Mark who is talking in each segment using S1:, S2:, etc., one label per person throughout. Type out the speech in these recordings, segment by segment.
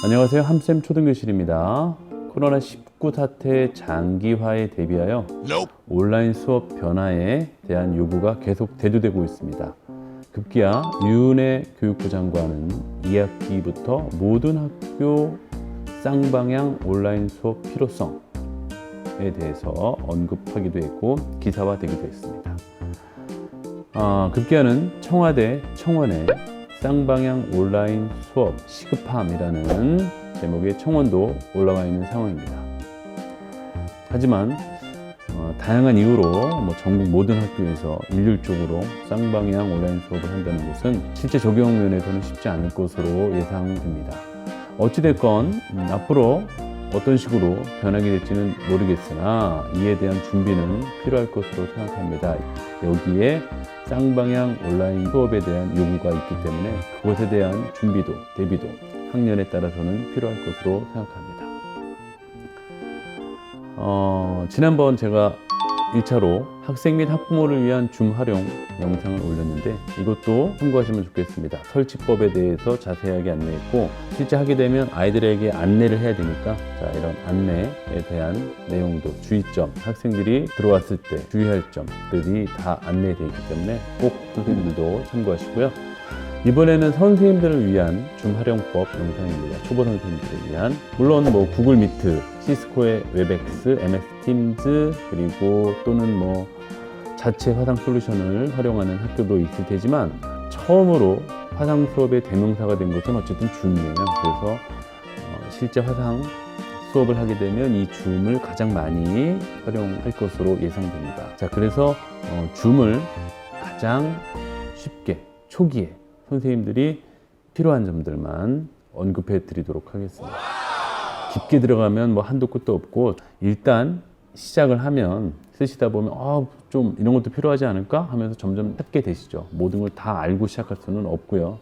S1: 안녕하세요. 함쌤 초등교실입니다. 코로나19 사태 장기화에 대비하여 온라인 수업 변화에 대한 요구가 계속 대두되고 있습니다. 급기야 유은혜 교육부 장관은 2학기부터 모든 학교 쌍방향 온라인 수업 필요성에 대해서 언급하기도 했고 기사화되기도 했습니다. 급기야는 청와대 청원에 쌍방향 온라인 수업 시급함이라는 제목의 청원도 올라와 있는 상황입니다. 하지만 다양한 이유로 전국 모든 학교에서 일률적으로 쌍방향 온라인 수업을 한다는 것은 실제 적용 면에서는 쉽지 않을 것으로 예상됩니다. 어찌됐건 앞으로 어떤 식으로 변하게 될지는 모르겠으나 이에 대한 준비는 필요할 것으로 생각합니다. 여기에 쌍방향 온라인 수업에 대한 요구가 있기 때문에 그것에 대한 준비도 대비도 학년에 따라서는 필요할 것으로 생각합니다. 지난번 제가 1차로 학생 및 학부모를 위한 줌 활용 영상을 올렸는데 이것도 참고하시면 좋겠습니다. 설치법에 대해서 자세하게 안내했고 실제 하게 되면 아이들에게 안내를 해야 되니까 이런 안내에 대한 내용도 주의점, 학생들이 들어왔을 때 주의할 점들이 다 안내되어 있기 때문에 꼭 선생님들도 참고하시고요. 이번에는 선생님들을 위한 줌 활용법 영상입니다. 초보 선생님들을 위한. 물론 구글 미트, 시스코의 웹엑스, MS 팀즈, 그리고 또는 자체 화상 솔루션을 활용하는 학교도 있을 테지만 처음으로 화상 수업의 대명사가 된 것은 어쨌든 줌이에요. 그래서 실제 화상 수업을 하게 되면 이 줌을 가장 많이 활용할 것으로 예상됩니다. 그래서 줌을 가장 쉽게 초기에 선생님들이 필요한 점들만 언급해 드리도록 하겠습니다. 깊게 들어가면 한도 끝도 없고 일단 시작을 하면 쓰시다 보면 좀 이런 것도 필요하지 않을까 하면서 점점 찾게 되시죠. 모든 걸 다 알고 시작할 수는 없고요.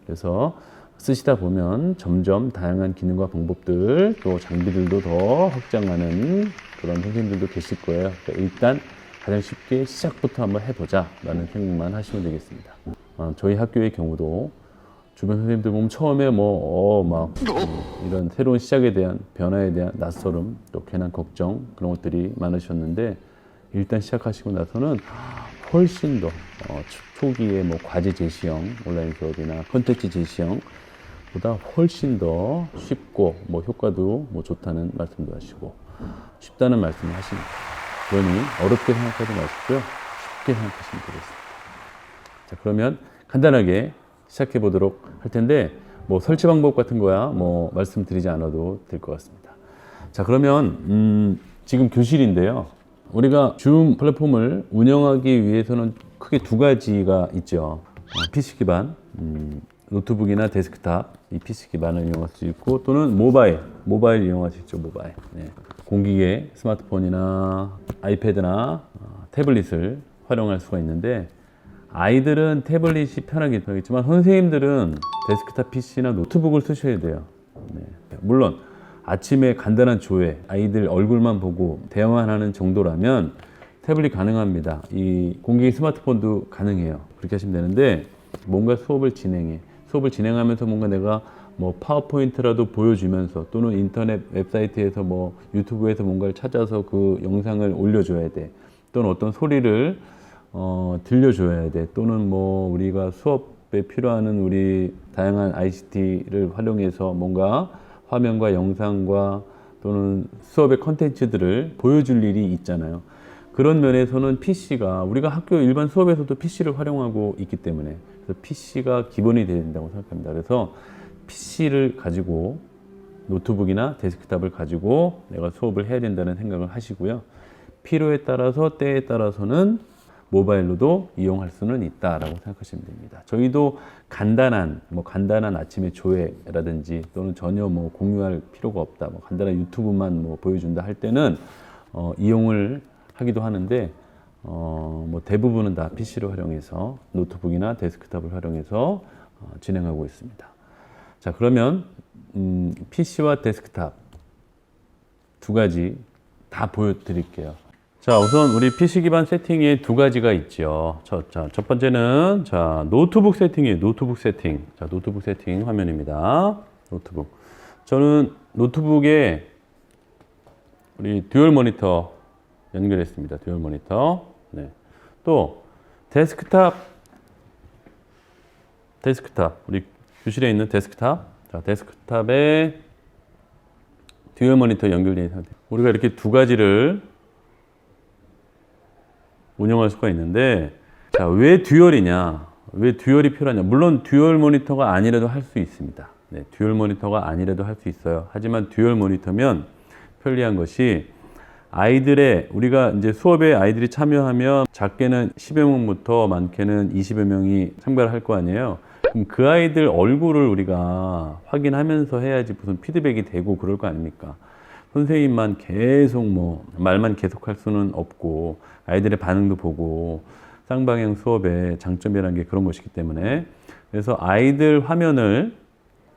S1: 그래서 쓰시다 보면 점점 다양한 기능과 방법들 또 장비들도 더 확장하는 그런 선생님들도 계실 거예요. 그러니까 일단 가장 쉽게 시작부터 한번 해보자 라는 생각만 하시면 되겠습니다. 저희 학교의 경우도 주변 선생님들 보면 처음에 이런 새로운 시작에 대한 변화에 대한 낯설음 또 괜한 걱정 그런 것들이 많으셨는데 일단 시작하시고 나서는 훨씬 더 초기에 과제 제시형 온라인 수업이나 콘텐츠 제시형 보다 훨씬 더 쉽고 효과도 좋다는 말씀도 하시고 쉽다는 말씀을 하십니다. 그러니 어렵게 생각하지 마시고요. 쉽게 생각하시면 되겠습니다. 그러면 간단하게 시작해 보도록 할 텐데 설치 방법 같은 거야 말씀드리지 않아도 될 것 같습니다. 그러면 지금 교실인데요. 우리가 줌 플랫폼을 운영하기 위해서는 크게 두 가지가 있죠. PC 기반, 노트북이나 데스크탑, 이 PC 기반을 이용할 수 있고 또는 모바일 이용할 수 있죠. 모바일. 공기계, 스마트폰이나 아이패드나 태블릿을 활용할 수가 있는데 아이들은 태블릿이 편하긴 하겠지만 선생님들은 데스크탑 PC나 노트북을 쓰셔야 돼요. 물론 아침에 간단한 조회, 아이들 얼굴만 보고 대화만 하는 정도라면 태블릿 가능합니다. 이 공기계 스마트폰도 가능해요. 그렇게 하시면 되는데 뭔가 수업을 진행하면서 뭔가 내가 파워포인트라도 보여주면서 또는 인터넷 웹사이트에서 유튜브에서 뭔가를 찾아서 그 영상을 올려줘야 돼. 또는 어떤 소리를 들려줘야 돼. 또는 우리가 수업에 필요한 우리 다양한 ICT를 활용해서 뭔가 화면과 영상과 또는 수업의 컨텐츠들을 보여줄 일이 있잖아요. 그런 면에서는 PC가 우리가 학교 일반 수업에서도 PC를 활용하고 있기 때문에 그래서 PC가 기본이 돼야 된다고 생각합니다. 그래서 PC를 가지고 노트북이나 데스크탑을 가지고 내가 수업을 해야 된다는 생각을 하시고요. 필요에 따라서 때에 따라서는 모바일로도 이용할 수는 있다라고 생각하시면 됩니다. 저희도 간단한 아침에 조회라든지 또는 전혀 공유할 필요가 없다, 간단한 유튜브만 보여준다 할 때는 이용을 하기도 하는데 대부분은 다 PC를 활용해서 노트북이나 데스크탑을 활용해서 진행하고 있습니다. 그러면 PC와 데스크탑 두 가지 다 보여드릴게요. 우선 우리 PC 기반 세팅에 두 가지가 있죠. 첫 번째는 노트북 세팅이에요. 노트북 세팅. 노트북 세팅 화면입니다. 노트북. 저는 노트북에 우리 듀얼 모니터 연결했습니다. 듀얼 모니터. 네. 또 데스크탑 우리 교실에 있는 데스크탑. 자, 데스크탑에 듀얼 모니터 연결되어 있는 상태. 우리가 이렇게 두 가지를 운영할 수가 있는데, 자, 왜 듀얼이냐? 왜 듀얼이 필요하냐? 물론 듀얼 모니터가 아니라도 할 수 있습니다. 네, 듀얼 모니터가 아니라도 할 수 있어요. 하지만 듀얼 모니터면 편리한 것이 우리가 이제 수업에 아이들이 참여하면 작게는 10여 명부터 많게는 20여 명이 참가를 할 거 아니에요. 그럼 그 아이들 얼굴을 우리가 확인하면서 해야지 무슨 피드백이 되고 그럴 거 아닙니까? 선생님만 계속 말만 계속 할 수는 없고 아이들의 반응도 보고 쌍방향 수업의 장점이라는 게 그런 것이기 때문에 그래서 아이들 화면을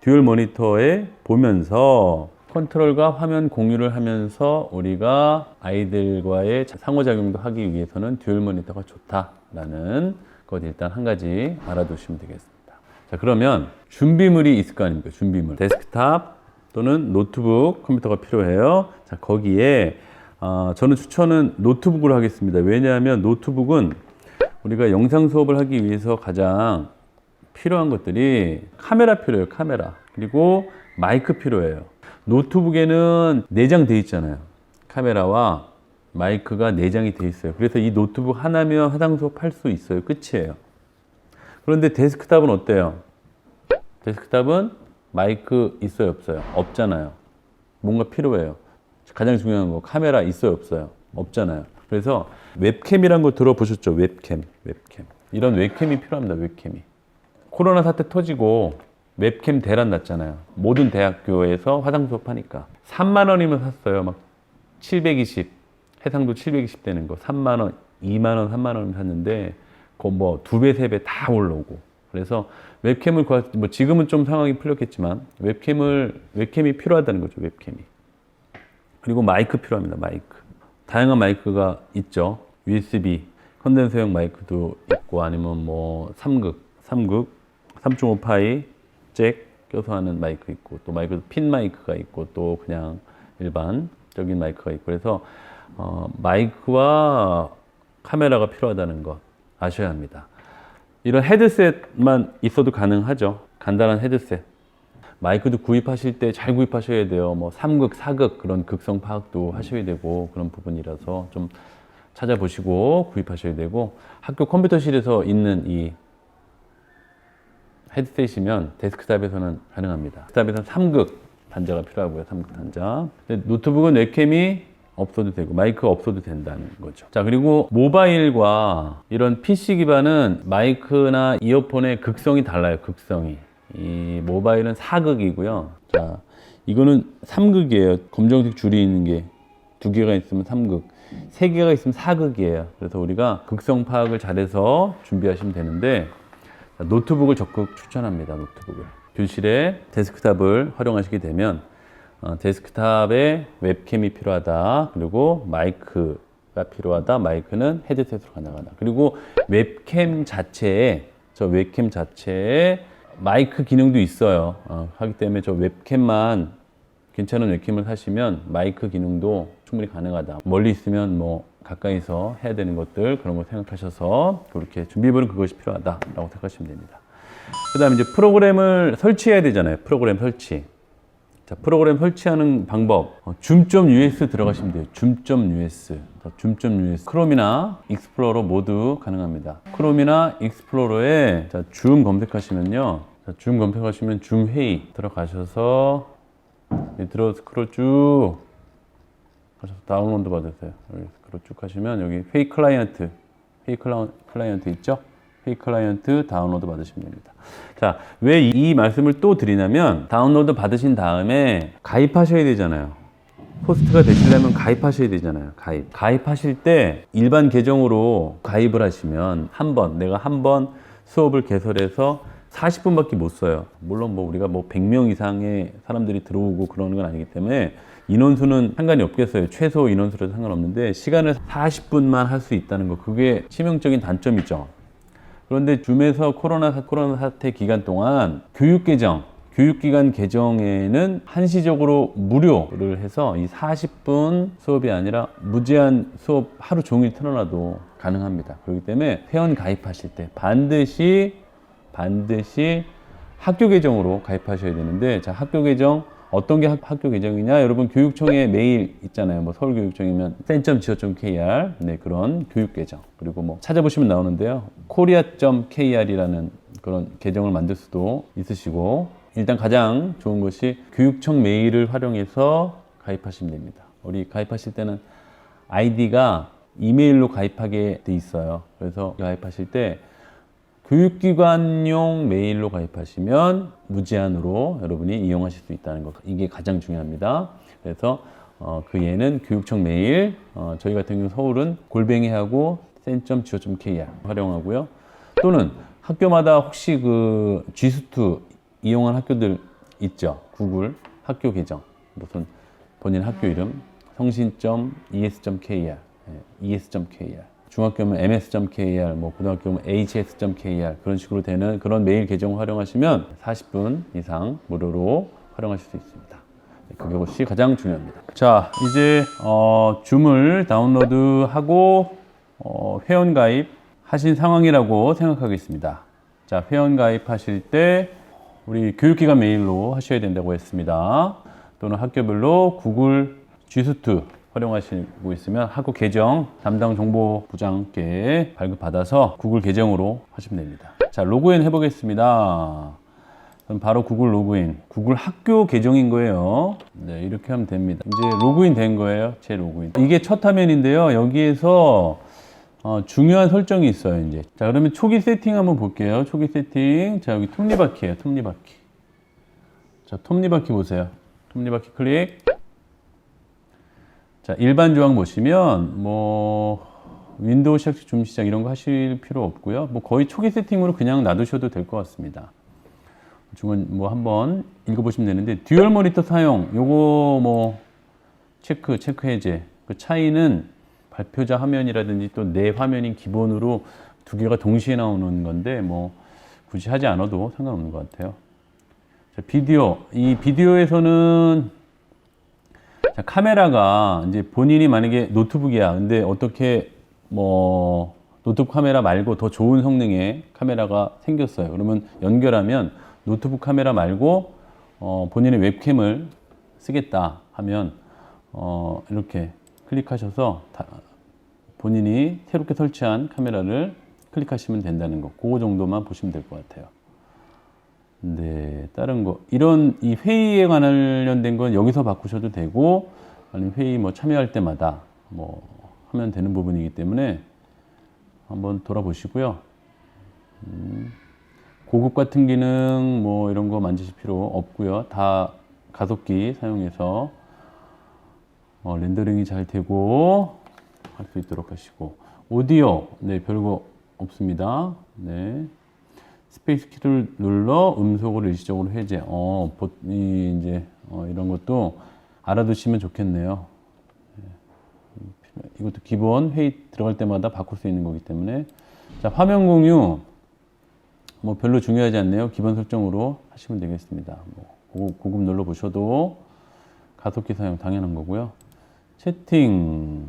S1: 듀얼 모니터에 보면서 컨트롤과 화면 공유를 하면서 우리가 아이들과의 상호작용도 하기 위해서는 듀얼 모니터가 좋다라는 것 일단 한 가지 알아두시면 되겠습니다. 자, 그러면 준비물이 있을 거 아닙니까? 준비물. 데스크탑 또는 노트북 컴퓨터가 필요해요. 자, 거기에 저는 추천은 노트북으로 하겠습니다. 왜냐하면 노트북은 우리가 영상 수업을 하기 위해서 가장 필요한 것들이 카메라 필요해요. 카메라. 그리고 마이크 필요해요. 노트북에는 내장돼 있잖아요. 카메라와 마이크가 내장이 돼 있어요. 그래서 이 노트북 하나면 화상 수업 할 수 있어요. 끝이에요. 그런데 데스크탑은 어때요? 데스크탑은 마이크 있어요, 없어요? 없잖아요. 뭔가 필요해요. 가장 중요한 거 카메라 있어요, 없어요? 없잖아요. 그래서 웹캠이란 거 들어보셨죠? 웹캠. 이런 웹캠이 필요합니다. 웹캠이. 코로나 사태 터지고 웹캠 대란 났잖아요. 모든 대학교에서 화상 수업 하니까 3만 원이면 샀어요. 막 720, 해상도 720 되는 거 3만 원, 2만 원, 3만 원이면 샀는데 그거 뭐 2배, 3배 다 올라오고. 그래서 웹캠을 지금은 좀 상황이 풀렸겠지만 웹캠이 필요하다는 거죠. 웹캠이. 그리고 마이크 필요합니다. 마이크. 다양한 마이크가 있죠. USB, 컨덴서용 마이크도 있고 아니면 뭐 3극, 3.5파이 잭 껴서 하는 마이크 있고 또 마이크도 핀 마이크가 있고 또 그냥 일반적인 마이크가 있고 그래서 마이크와 카메라가 필요하다는 것 아셔야 합니다. 이런 헤드셋만 있어도 가능하죠. 간단한 헤드셋. 마이크도 구입하실 때 잘 구입하셔야 돼요. 뭐 3극, 4극 그런 극성 파악도 하셔야 되고 그런 부분이라서 좀 찾아보시고 구입하셔야 되고 학교 컴퓨터실에서 있는 이 헤드셋이면 데스크탑에서는 가능합니다. 데스크탑에서는 3극 단자가 필요하고요. 3극 단자. 노트북은 웹캠이 없어도 되고 마이크가 없어도 된다는 거죠. 자, 그리고 모바일과 이런 PC 기반은 마이크나 이어폰의 극성이 달라요. 극성이. 이 모바일은 4극이고요. 자, 이거는 3극이에요. 검정색 줄이 있는 게 2개가 있으면 3극, 3개가 있으면 4극이에요. 그래서 우리가 극성 파악을 잘해서 준비하시면 되는데 노트북을 적극 추천합니다. 노트북을. 교실에 데스크탑을 활용하시게 되면 데스크탑에 웹캠이 필요하다. 그리고 마이크가 필요하다. 마이크는 헤드셋으로 가능하다. 그리고 웹캠 자체에 마이크 기능도 있어요. 하기 때문에 저 웹캠만 괜찮은 웹캠을 사시면 마이크 기능도 충분히 가능하다. 멀리 있으면 뭐 가까이서 해야 되는 것들 그런 거 생각하셔서 그렇게 준비물은 그것이 필요하다라고 생각하시면 됩니다. 그 다음에 이제 프로그램을 설치해야 되잖아요. 프로그램 설치. 자, 프로그램 설치하는 방법. 줌.us 들어가시면 돼요. 줌.us. 크롬이나 익스플로러 모두 가능합니다. 크롬이나 익스플로러에 줌 검색하시면요. 줌 검색하시면 줌 회의 들어가셔서 밑으로 스크롤 쭉 하셔서 다운로드 받으세요. 여기 스크롤 쭉 하시면 여기 회의 클라이언트 있죠? 회의 클라이언트 다운로드 받으시면 됩니다. 자, 왜 이 말씀을 또 드리냐면 다운로드 받으신 다음에 가입하셔야 되잖아요. 호스트가 되시려면 가입하셔야 되잖아요. 가입하실 때 일반 계정으로 가입을 하시면 내가 한 번 수업을 개설해서 40분밖에 못 써요. 물론 뭐 우리가 뭐 100명 이상의 사람들이 들어오고 그러는 건 아니기 때문에 인원수는 상관이 없겠어요. 최소 인원수라도 상관없는데 시간을 40분만 할 수 있다는 거, 그게 치명적인 단점이죠. 그런데 줌에서 코로나 사태 기간 동안 교육 교육기관 개정에는 한시적으로 무료를 해서 이 40분 수업이 아니라 무제한 수업 하루 종일 틀어놔도 가능합니다. 그렇기 때문에 회원 가입하실 때 반드시 학교 계정으로 가입하셔야 되는데, 자, 학교 계정 어떤 게 학교 계정이냐? 여러분 교육청에 메일 있잖아요. 뭐 서울교육청이면 sen.go.kr 네, 그런 교육 계정. 그리고 뭐 찾아보시면 나오는데요. korea.kr이라는 그런 계정을 만들 수도 있으시고, 일단 가장 좋은 것이 교육청 메일을 활용해서 가입하시면 됩니다. 우리 가입하실 때는 아이디가 이메일로 가입하게 돼 있어요. 그래서 가입하실 때 교육기관용 메일로 가입하시면 무제한으로 여러분이 이용하실 수 있다는 것, 이게 가장 중요합니다. 그래서 그 예는 교육청 메일, 저희 같은 경우 서울은 골뱅이하고 sen.go.kr 활용하고요. 또는 학교마다 혹시 그 G수트 이용한 학교들 있죠. 구글 학교 계정, 무슨 본인 학교 이름 성신.es.kr, es.kr, 중학교면 ms.kr, 뭐 고등학교면 hs.kr, 그런 식으로 되는 그런 메일 계정을 활용하시면 40분 이상 무료로 활용하실 수 있습니다. 그것이 가장 중요합니다. 자, 이제 줌을 다운로드하고 회원 가입 하신 상황이라고 생각하겠습니다. 자, 회원 가입하실 때 우리 교육기관 메일로 하셔야 된다고 했습니다. 또는 학교별로 구글 G수트 활용하시고 있으면 학교 계정 담당 정보부장께 발급받아서 구글 계정으로 하시면 됩니다. 자, 로그인 해보겠습니다. 그럼 바로 구글 로그인, 구글 학교 계정인 거예요. 네, 이렇게 하면 됩니다. 이제 로그인 된 거예요. 제 로그인. 이게 첫 화면인데요. 여기에서 중요한 설정이 있어요. 이제 자, 그러면 초기 세팅 한번 볼게요. 초기 세팅. 자, 여기 톱니바퀴예요. 톱니바퀴. 자, 톱니바퀴 보세요. 톱니바퀴 클릭. 자, 일반 조항 보시면 뭐 윈도우 시작, 줌 시작 이런 거 하실 필요 없고요. 뭐 거의 초기 세팅으로 그냥 놔두셔도 될 것 같습니다. 중간 뭐 한번 읽어보시면 되는데, 듀얼 모니터 사용 요거 뭐 체크 해제. 그 차이는 발표자 화면이라든지 또 내 화면인 기본으로 두 개가 동시에 나오는 건데 뭐 굳이 하지 않아도 상관없는 것 같아요. 자, 비디오. 이 비디오에서는 자, 카메라가 이제 본인이 만약에 노트북이야. 근데 어떻게 뭐 노트북 카메라 말고 더 좋은 성능의 카메라가 생겼어요. 그러면 연결하면 노트북 카메라 말고 본인의 웹캠을 쓰겠다 하면 이렇게 클릭하셔서 본인이 새롭게 설치한 카메라를 클릭하시면 된다는 거, 그거 정도만 보시면 될 것 같아요. 네, 다른 거 이런 이 회의에 관련된 건 여기서 바꾸셔도 되고, 아니면 회의 뭐 참여할 때마다 뭐 하면 되는 부분이기 때문에 한번 돌아보시고요. 고급 같은 기능 뭐 이런 거 만지실 필요 없고요. 다 가속기 사용해서 렌더링이 잘 되고 할 수 있도록 하시고, 오디오 네, 별거 없습니다. 네, 스페이스 키를 눌러 음소거를 일시적으로 해제. 이제 이런 것도 알아두시면 좋겠네요. 이것도 기본 회의 들어갈 때마다 바꿀 수 있는 거기 때문에. 자, 화면 공유 뭐 별로 중요하지 않네요. 기본 설정으로 하시면 되겠습니다. 뭐 고급 눌러 보셔도 가속기 사용 당연한 거고요. 채팅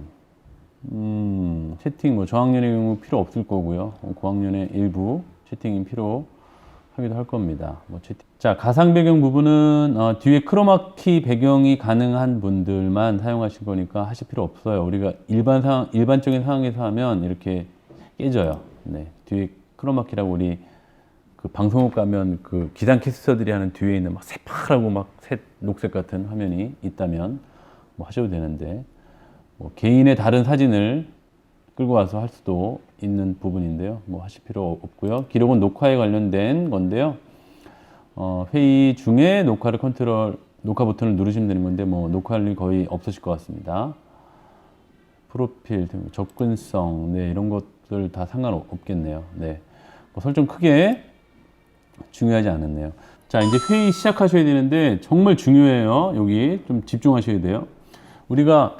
S1: 뭐 저학년의 경우 필요 없을 거고요. 고학년의 일부 채팅이 필요하기도 할 겁니다. 뭐 채팅. 자, 가상 배경 부분은 뒤에 크로마키 배경이 가능한 분들만 사용하실 거니까 하실 필요 없어요. 우리가 일반적인 상황에서 하면 이렇게 깨져요. 네, 뒤에 크로마키라고 우리 그 방송국 가면 그 기상캐스터들이 하는 뒤에 있는 막 새파랗고 막 녹색 같은 화면이 있다면 뭐 하셔도 되는데, 뭐 개인의 다른 사진을 끌고 와서 할 수도 있는 부분인데요. 뭐 하실 필요 없고요. 기록은 녹화에 관련된 건데요. 회의 중에 녹화 버튼을 누르시면 되는 건데 뭐 녹화할 일 거의 없으실 것 같습니다. 프로필, 접근성, 네, 이런 것들 다 상관없겠네요. 네, 뭐 설정 크게 중요하지 않았네요. 자, 이제 회의 시작하셔야 되는데 정말 중요해요. 여기 좀 집중하셔야 돼요. 우리가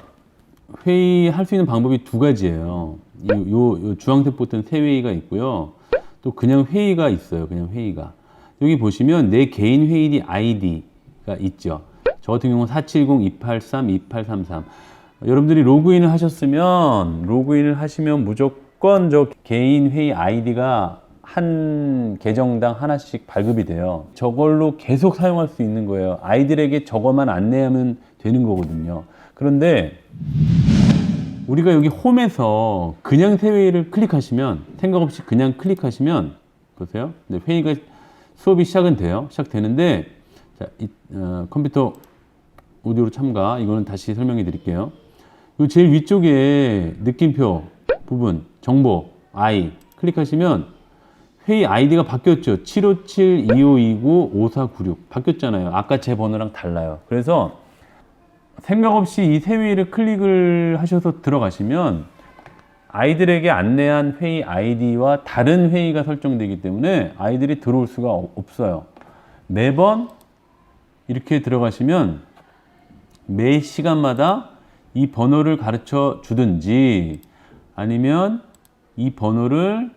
S1: 회의할 수 있는 방법이 두 가지예요. 요 주황색 버튼 새 회의가 있고요. 또 그냥 회의가 있어요. 그냥 회의가. 여기 보시면 내 개인 회의 아이디가 있죠. 저 같은 경우는 470-283-2833. 여러분들이 로그인을 하시면 무조건 저 개인 회의 아이디가 한 계정당 하나씩 발급이 돼요. 저걸로 계속 사용할 수 있는 거예요. 아이들에게 저것만 안내하면 되는 거거든요. 그런데 우리가 여기 홈에서 그냥 새 회의를 클릭하시면, 생각 없이 그냥 클릭하시면, 보세요. 네, 회의가 수업이 시작은 돼요. 시작되는데, 자, 컴퓨터 오디오로 참가, 이거는 다시 설명해 드릴게요. 이 제일 위쪽에 느낌표 부분, 정보, I 클릭하시면 회의 아이디가 바뀌었죠. 757-2529-5496 바뀌었잖아요. 아까 제 번호랑 달라요. 그래서 생각 없이 이 새 회의를 클릭을 하셔서 들어가시면 아이들에게 안내한 회의 아이디와 다른 회의가 설정되기 때문에 아이들이 들어올 수가 없어요. 매번 이렇게 들어가시면 매 시간마다 이 번호를 가르쳐 주든지 아니면 이 번호를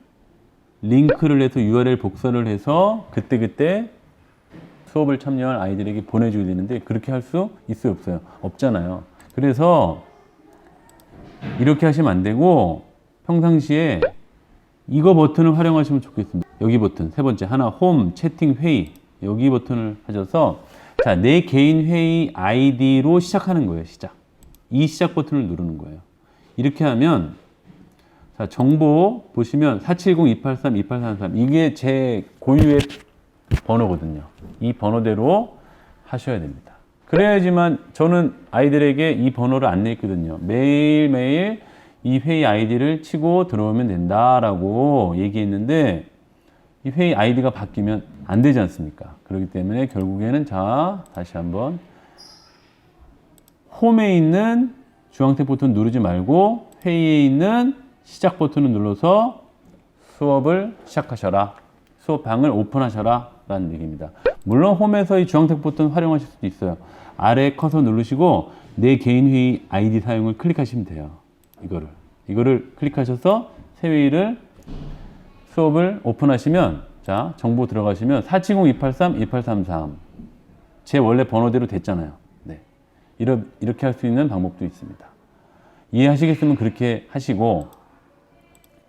S1: 링크를 해서 URL 복사를 해서 그때그때 수업을 참여할 아이들에게 보내줘야 되는데 그렇게 할 수 있어요, 없어요? 없잖아요. 그래서 이렇게 하시면 안 되고 평상시에 이거 버튼을 활용하시면 좋겠습니다. 여기 버튼 세 번째 하나 홈 채팅 회의 여기 버튼을 하셔서 자, 내 개인 회의 아이디로 시작하는 거예요. 이 시작 버튼을 누르는 거예요. 이렇게 하면 자, 정보 보시면 470-283-2833 이게 제 고유의 번호거든요. 이 번호대로 하셔야 됩니다. 그래야지만 저는 아이들에게 이 번호를 안내했거든요. 매일매일 이 회의 아이디를 치고 들어오면 된다라고 얘기했는데 이 회의 아이디가 바뀌면 안 되지 않습니까? 그렇기 때문에 결국에는 자, 다시 한번 홈에 있는 주황색 버튼 누르지 말고 회의에 있는 시작 버튼을 눌러서 수업을 시작하셔라. 수업방을 오픈하셔라 라는 얘기입니다. 물론 홈에서 이 주황색 버튼 활용하실 수도 있어요. 아래 커서 누르시고 내 개인 회의 아이디 사용을 클릭하시면 돼요. 이거를 클릭하셔서 새 회의를 수업을 오픈하시면 자 정보 들어가시면 470-283-2833 제 원래 번호대로 됐잖아요. 네. 이렇게 할 수 있는 방법도 있습니다. 이해하시겠으면 그렇게 하시고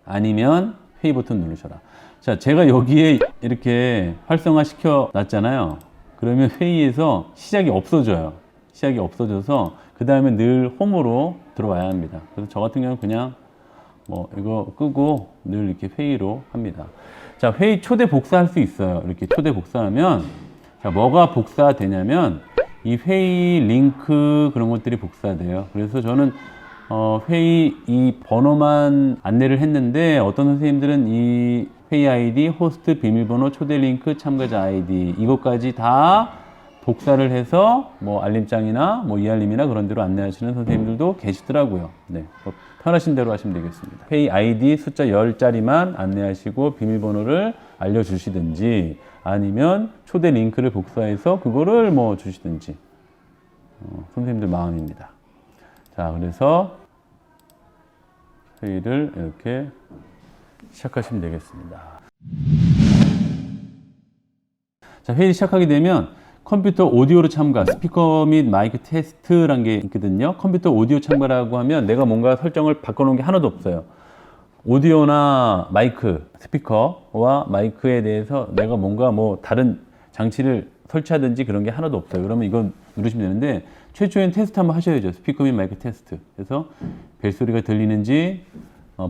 S1: 아니면 회의 버튼 누르셔라. 자, 제가 여기에 이렇게 활성화 시켜 놨잖아요. 그러면 회의에서 시작이 없어져요. 시작이 없어져서 그 다음에 늘 홈으로 들어와야 합니다. 그래서 저 같은 경우는 그냥 뭐 이거 끄고 늘 이렇게 회의로 합니다. 자, 회의 초대 복사할 수 있어요. 이렇게 초대 복사하면 자, 뭐가 복사되냐면 이 회의 링크 그런 것들이 복사돼요. 그래서 저는 회의 이 번호만 안내를 했는데 어떤 선생님들은 이 회의 아이디, 호스트 비밀번호, 초대 링크, 참가자 아이디 이것까지 다 복사를 해서 뭐 알림장이나 뭐 이알림이나 그런 데로 안내하시는 선생님들도 계시더라고요. 네, 편하신 대로 하시면 되겠습니다. 회의 아이디 숫자 10자리만 안내하시고 비밀번호를 알려주시든지 아니면 초대 링크를 복사해서 그거를 뭐 주시든지 선생님들 마음입니다. 자, 그래서 회의를 이렇게 시작하시면 되겠습니다. 자, 회의 시작하게 되면 컴퓨터 오디오로 참가, 스피커 및 마이크 테스트라는 게 있거든요. 컴퓨터 오디오 참가라고 하면 내가 뭔가 설정을 바꿔놓은 게 하나도 없어요. 오디오나 마이크, 스피커와 마이크에 대해서 내가 뭔가 뭐 다른 장치를 설치하든지 그런 게 하나도 없어요. 그러면 이건 누르시면 되는데 최초엔 테스트 한번 하셔야죠. 스피커 및 마이크 테스트. 그래서 벨소리가 들리는지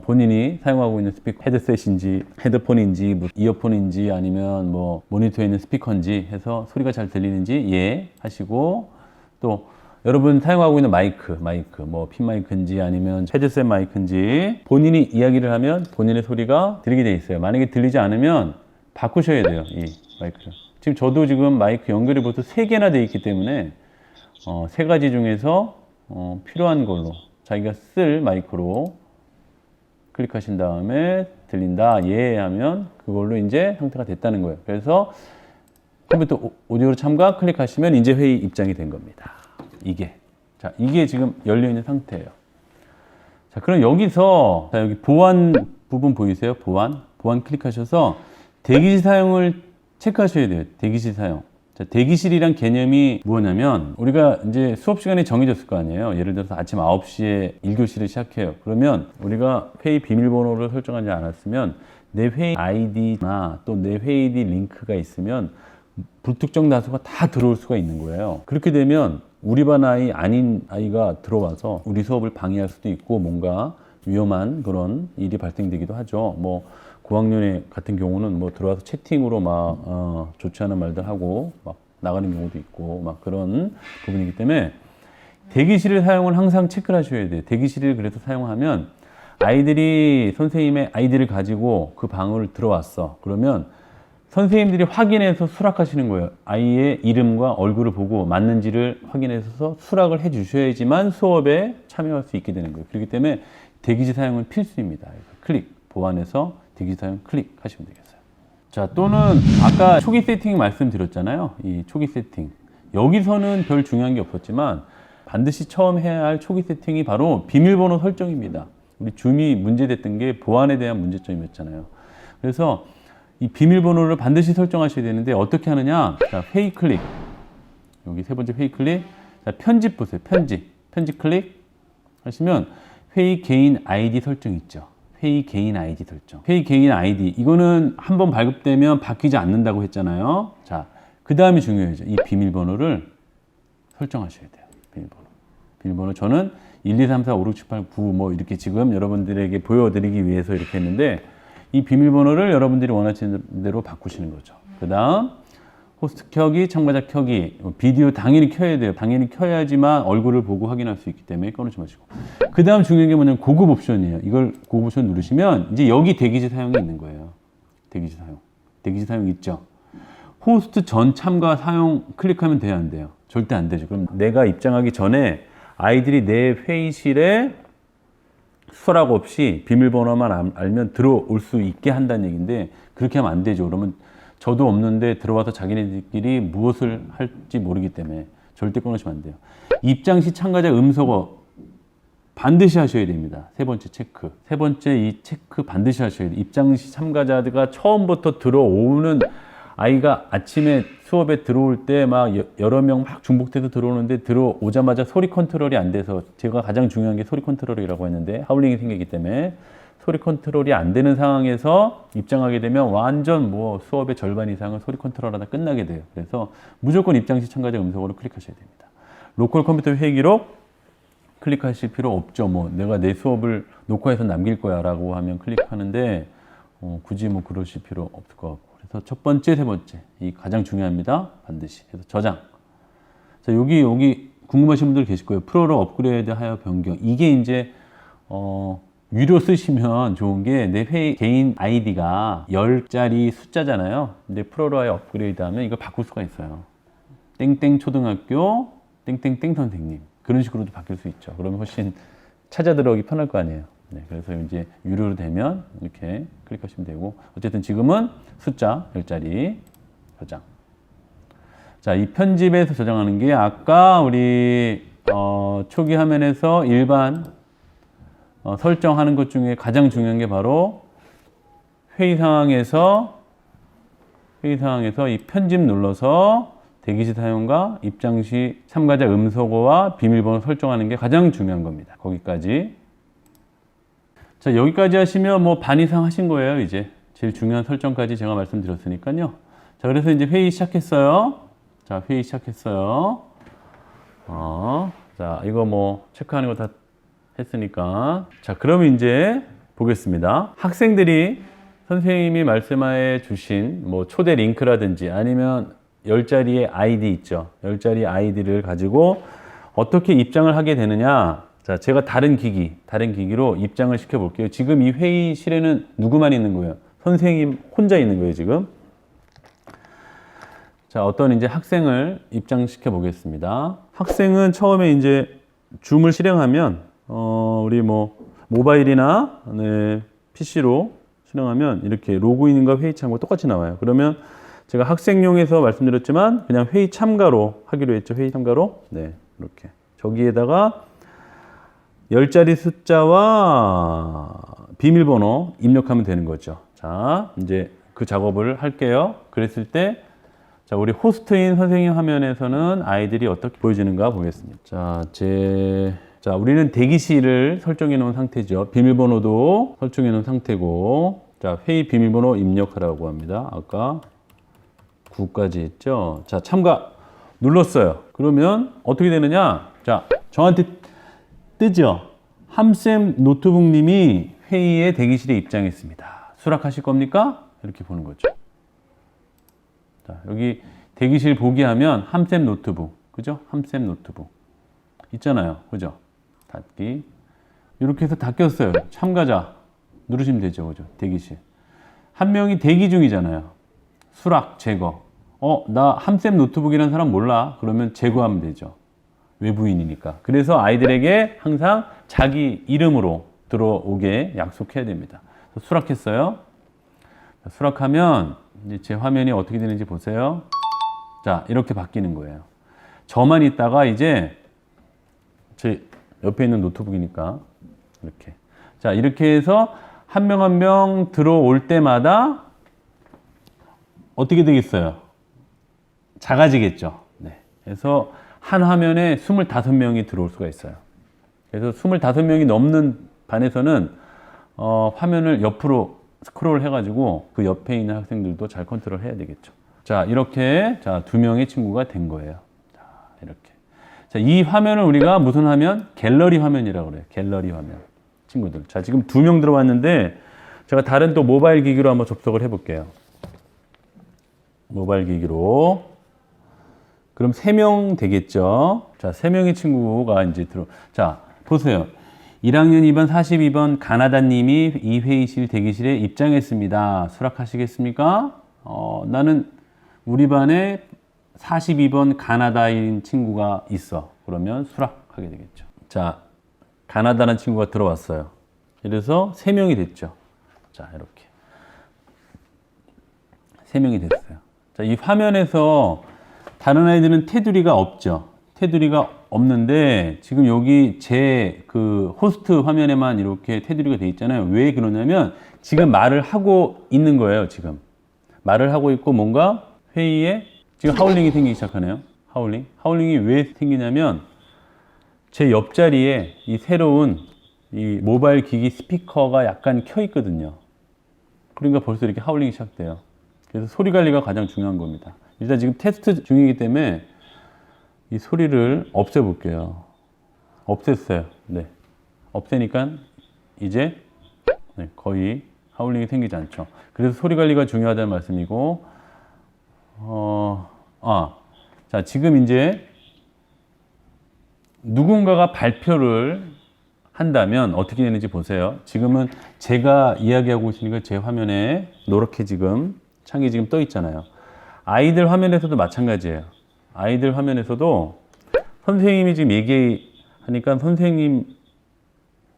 S1: 본인이 사용하고 있는 스피커 헤드셋인지 헤드폰인지 뭐 이어폰인지 아니면 뭐 모니터에 있는 스피커인지 해서 소리가 잘 들리는지 예 하시고 또 여러분 사용하고 있는 마이크 뭐 핀 마이크인지 아니면 헤드셋 마이크인지 본인이 이야기를 하면 본인의 소리가 들리게 돼 있어요. 만약에 들리지 않으면 바꾸셔야 돼요. 이 마이크를. 지금 저도 지금 마이크 연결이 벌써 3개나 돼 있기 때문에 3가지 중에서 필요한 걸로 자기가 쓸 마이크로 클릭하신 다음에 들린다 예 하면 그걸로 이제 형태가 됐다는 거예요. 그래서 컴퓨터 오디오로 참가 클릭하시면 이제 회의 입장이 된 겁니다. 이게 지금 열려 있는 상태예요. 자, 그럼 여기서 여기 보안 부분 보이세요? 보안 클릭하셔서 대기실 사용을 체크하셔야 돼요. 대기실 사용. 자, 대기실이란 개념이 뭐냐면 우리가 이제 수업 시간이 정해졌을 거 아니에요. 예를 들어서 아침 9시에 1교시를 시작해요. 그러면 우리가 회의 비밀번호를 설정하지 않았으면 내 회의 아이디나 또 내 회의디 링크가 있으면 불특정 다수가 다 들어올 수가 있는 거예요. 그렇게 되면 우리 반 아이 아닌 아이가 들어와서 우리 수업을 방해할 수도 있고 뭔가 위험한 그런 일이 발생되기도 하죠. 뭐 고학년의 같은 경우는 뭐 들어와서 채팅으로 막 좋지 않은 말들 하고 막 나가는 경우도 있고 막 그런 부분이기 때문에 대기실을 사용을 항상 체크를 하셔야 돼요. 대기실을 그래서 사용하면 아이들이 선생님의 아이디를 가지고 그 방을 들어왔어. 그러면 선생님들이 확인해서 수락하시는 거예요. 아이의 이름과 얼굴을 보고 맞는지를 확인해서 수락을 해 주셔야지만 수업에 참여할 수 있게 되는 거예요. 그렇기 때문에 대기실 사용은 필수입니다. 클릭, 보안해서 대기실 사용 클릭하시면 되겠어요. 자, 또는 아까 초기 세팅 말씀드렸잖아요. 이 초기 세팅. 여기서는 별 중요한 게 없었지만 반드시 처음 해야 할 초기 세팅이 바로 비밀번호 설정입니다. 우리 줌이 문제됐던 게 보안에 대한 문제점이었잖아요. 그래서 이 비밀번호를 반드시 설정하셔야 되는데 어떻게 하느냐? 자, 회의 클릭. 여기 세 번째 회의 클릭. 자, 편집 보세요. 편집 클릭 하시면 회의 개인 아이디 설정 있죠. 회의 개인 아이디 설정. 회의 개인 아이디. 이거는 한번 발급되면 바뀌지 않는다고 했잖아요. 자, 그 다음이 중요해요. 이 비밀번호를 설정하셔야 돼요. 비밀번호. 저는 1, 2, 3, 4, 5, 6, 7, 8, 9 뭐 이렇게 지금 여러분들에게 보여드리기 위해서 이렇게 했는데 이 비밀번호를 여러분들이 원하시는 대로 바꾸시는 거죠. 그 다음 호스트 켜기, 참가자 켜기. 비디오 당연히 켜야 돼요. 당연히 켜야지만 얼굴을 보고 확인할 수 있기 때문에 꺼놓지 마시고. 그 다음 중요한 게 뭐냐면 고급 옵션이에요. 이걸 고급 옵션 누르시면 이제 여기 대기실 사용이 있는 거예요. 대기실 사용 있죠. 호스트 전 참가 사용 클릭하면 돼요, 안 돼요? 절대 안 되죠. 그럼 내가 입장하기 전에 아이들이 내 회의실에 수락 없이 비밀번호만 알면 들어올 수 있게 한다는 얘기인데 그렇게 하면 안 되죠. 그러면 저도 없는데 들어와서 자기네들끼리 무엇을 할지 모르기 때문에 절대 꺼놓으시면 안 돼요. 입장 시 참가자 음소거 반드시 하셔야 됩니다. 세 번째 체크. 세 번째 이 체크 반드시 하셔야 돼요. 입장 시 참가자가 처음부터 들어오는 아이가 아침에 수업에 들어올 때 막 여러 명 막 중복돼서 들어오는데 들어오자마자 소리 컨트롤이 안 돼서 제가 가장 중요한 게 소리 컨트롤이라고 했는데 하울링이 생기기 때문에 소리 컨트롤이 안 되는 상황에서 입장하게 되면 완전 뭐 수업의 절반 이상은 소리 컨트롤하다 끝나게 돼요. 그래서 무조건 입장 시 참가자 음성으로 클릭하셔야 됩니다. 로컬 컴퓨터 회의 기록 클릭하실 필요 없죠. 뭐 내가 내 수업을 녹화해서 남길 거야 라고 하면 클릭하는데 굳이 뭐 그러실 필요 없을 것 같고. 그래서 첫 번째, 세 번째 이 가장 중요합니다. 반드시. 그래서 저장. 자, 여기 궁금하신 분들 계실 거예요. 프로로 업그레이드 하여 변경. 이게 이제 유료 쓰시면 좋은 게 내 회의 개인 아이디가 10자리 숫자잖아요. 근데 프로로 하여 업그레이드 하면 이걸 바꿀 수가 있어요. 땡땡 초등학교 땡땡땡 선생님. 그런 식으로도 바뀔 수 있죠. 그러면 훨씬 찾아 들어오기 편할 거 아니에요. 네, 그래서 이제 유료로 되면 이렇게 클릭하시면 되고 어쨌든 지금은 숫자 10자리 저장. 자, 이 편집에서 저장하는 게 아까 우리 초기 화면에서 일반 설정하는 것 중에 가장 중요한 게 바로 회의 상황에서 이 편집 눌러서 대기실 사용과 입장 시 참가자 음소거와 비밀번호 설정하는 게 가장 중요한 겁니다. 거기까지. 자, 여기까지 하시면 뭐 반 이상 하신 거예요. 이제 제일 중요한 설정까지 제가 말씀드렸으니까요. 자, 그래서 이제 회의 시작했어요. 자, 회의 시작했어요. 자, 이거 뭐 체크하는 거 다 했으니까. 자, 그러면 이제 보겠습니다. 학생들이 선생님이 말씀해 주신 뭐 초대 링크라든지 아니면 10자리의 아이디 있죠. 10자리 아이디를 가지고 어떻게 입장을 하게 되느냐. 자, 제가 다른 기기로 입장을 시켜 볼게요. 지금 이 회의실에는 누구만 있는 거예요? 선생님 혼자 있는 거예요, 지금. 자, 어떤 이제 학생을 입장시켜 보겠습니다. 학생은 처음에 이제 줌을 실행하면, 우리 뭐, 모바일이나, 네, PC로 실행하면 이렇게 로그인과 회의 참가 똑같이 나와요. 그러면 제가 학생용에서 말씀드렸지만 그냥 회의 참가로 하기로 했죠. 회의 참가로. 네, 이렇게. 저기에다가 10자리 숫자와 비밀번호 입력하면 되는 거죠. 자, 이제 그 작업을 할게요. 그랬을 때 자, 우리 호스트인 선생님 화면에서는 아이들이 어떻게 보여지는가 보겠습니다. 자, 우리는 대기실을 설정해 놓은 상태죠. 비밀번호도 설정해 놓은 상태고, 자, 회의 비밀번호 입력하라고 합니다. 아까 9까지 했죠. 자, 참가 눌렀어요. 그러면 어떻게 되느냐? 자, 저한테 뜨죠. 함쌤 노트북님이 회의에 대기실에 입장했습니다. 수락하실 겁니까? 이렇게 보는 거죠. 자, 여기 대기실 보기 하면 함쌤 노트북, 그죠? 함쌤 노트북 있잖아요, 그죠? 닫기 이렇게 해서 닫혔어요. 참가자 누르시면 되죠, 그죠? 대기실 한 명이 대기 중이잖아요. 수락 제거. 나 함쌤 노트북이라는 사람 몰라. 그러면 제거하면 되죠. 외부인이니까. 그래서 아이들에게 항상 자기 이름으로 들어오게 약속해야 됩니다. 수락했어요. 수락하면 이제 제 화면이 어떻게 되는지 보세요. 자, 이렇게 바뀌는 거예요. 저만 있다가 이제 제 옆에 있는 노트북이니까 이렇게. 자, 이렇게 해서 한 명 한 명 들어올 때마다 어떻게 되겠어요? 작아지겠죠. 네. 그래서 한 화면에 25명이 들어올 수가 있어요. 그래서 25명이 넘는 반에서는 화면을 옆으로 스크롤 해가지고 그 옆에 있는 학생들도 잘 컨트롤 해야 되겠죠. 자, 이렇게 자, 2명의 친구가 된 거예요. 자, 이렇게. 자, 이 화면을 우리가 무슨 화면? 갤러리 화면이라고 그래요. 갤러리 화면. 친구들. 자, 지금 2명 들어왔는데 제가 다른 또 모바일 기기로 한번 접속을 해볼게요. 모바일 기기로. 그럼 3명 되겠죠. 자, 3명의 친구가 이제 자, 보세요. 1학년 2반 42번 가나다님이 이 회의실 대기실에 입장했습니다. 수락하시겠습니까? 나는 우리 반에 42번 가나다인 친구가 있어. 그러면 수락하게 되겠죠. 자, 가나다라는 친구가 들어왔어요. 그래서 3명이 됐죠. 자, 이렇게. 3명이 됐어요. 자, 이 화면에서 다른 아이들은 테두리가 없죠. 테두리가 없는데 지금 여기 제 그 호스트 화면에만 이렇게 테두리가 돼 있잖아요. 왜 그러냐면 지금 말을 하고 있는 거예요. 지금 말을 하고 있고 뭔가 회의에 지금 하울링이 생기기 시작하네요. 하울링이 왜 생기냐면 제 옆자리에 이 새로운 이 모바일 기기 스피커가 약간 켜 있거든요. 그러니까 벌써 이렇게 하울링이 시작돼요. 그래서 소리 관리가 가장 중요한 겁니다. 일단 지금 테스트 중이기 때문에 이 소리를 없애볼게요. 없앴어요. 네. 없애니까 이제 네, 거의 하울링이 생기지 않죠. 그래서 소리 관리가 중요하다는 말씀이고, 자, 지금 이제 누군가가 발표를 한다면 어떻게 되는지 보세요. 지금은 제가 이야기하고 있으니까 제 화면에 노랗게 지금 창이 지금 떠 있잖아요. 아이들 화면에서도 마찬가지예요. 아이들 화면에서도 선생님이 지금 얘기하니까 선생님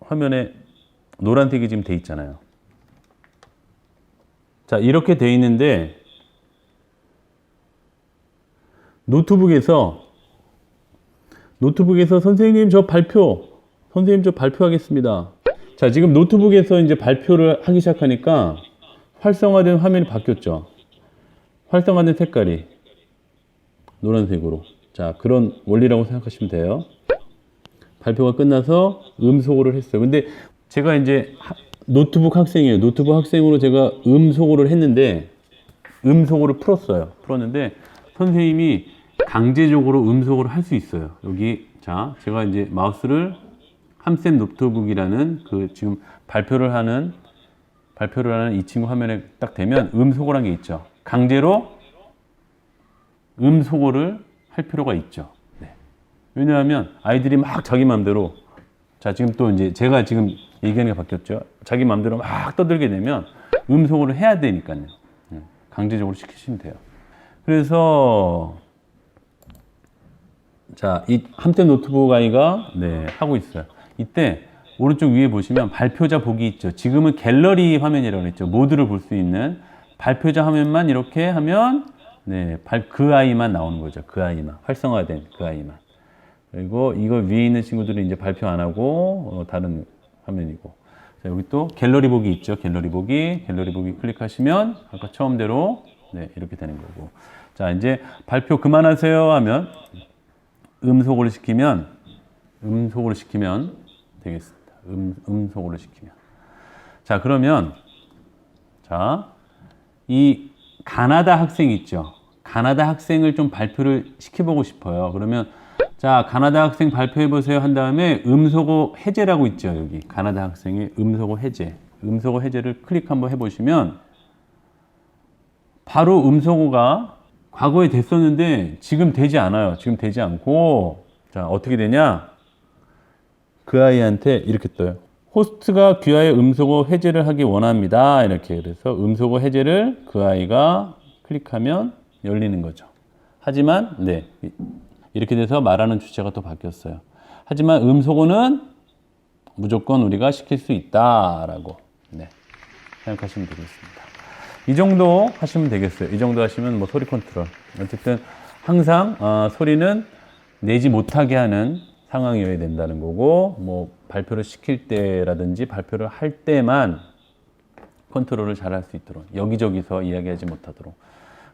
S1: 화면에 노란색이 지금 돼 있잖아요. 자, 이렇게 돼 있는데 노트북에서 선생님 저 발표하겠습니다. 자, 지금 노트북에서 이제 발표를 하기 시작하니까 활성화된 화면이 바뀌었죠. 활성화된 색깔이 노란색으로. 자, 그런 원리라고 생각하시면 돼요. 발표가 끝나서 음소거를 했어요. 근데 제가 이제 노트북 학생이에요. 노트북 학생으로 제가 음소거를 했는데 음소거를 풀었는데 선생님이 강제적으로 음소거를 할 수 있어요. 여기 자, 제가 이제 마우스를 함쌤 노트북이라는 그 지금 발표를 하는 이 친구 화면에 딱 대면 음소거란 게 있죠. 강제로 음소거를 할 필요가 있죠. 네. 왜냐하면 아이들이 막 자기 마음대로 자, 지금 또 이제 제가 지금 얘기하는 게 바뀌었죠. 자기 마음대로 막 떠들게 되면 음소거를 해야 되니까요. 강제적으로 시키시면 돼요. 그래서 자, 이 함쌤 노트북 아이가 네, 하고 있어요. 이때 오른쪽 위에 보시면 발표자 보기 있죠. 지금은 갤러리 화면이라고 했죠. 모두를 볼 수 있는 발표자 화면만 이렇게 하면 네, 그 아이만 나오는 거죠. 그 아이만. 활성화된 그 아이만. 그리고 이거 위에 있는 친구들은 이제 발표 안 하고 다른 화면이고. 자, 여기 또 갤러리 보기 있죠. 갤러리 보기 클릭하시면 아까 처음대로 네, 이렇게 되는 거고. 자, 이제 발표 그만하세요 하면 음소거를 시키면 되겠습니다. 음소거를 시키면. 자, 그러면 자, 이 가나다 학생 있죠. 가나다 학생을 좀 발표를 시켜보고 싶어요. 그러면 자, 가나다 학생 발표해 보세요 한 다음에 음소거 해제라고 있죠. 여기 가나다 학생의 음소거 해제를 클릭 한번 해보시면 바로 음소거가 과거에 됐었는데 지금 되지 않아요. 지금 되지 않고 자, 어떻게 되냐? 그 아이한테 이렇게 떠요. 호스트가 귀하의 음소거 해제를 하기 원합니다. 이렇게. 그래서 음소거 해제를 그 아이가 클릭하면 열리는 거죠. 하지만 네, 이렇게 돼서 말하는 주체가 또 바뀌었어요. 하지만 음소거는 무조건 우리가 시킬 수 있다라고 네, 생각하시면 되겠습니다. 이 정도 하시면 되겠어요. 이 정도 하시면 뭐 소리 컨트롤. 어쨌든 항상 소리는 내지 못하게 하는 상황이어야 된다는 거고, 뭐 발표를 시킬 때라든지 발표를 할 때만 컨트롤을 잘 할 수 있도록, 여기저기서 이야기하지 못하도록.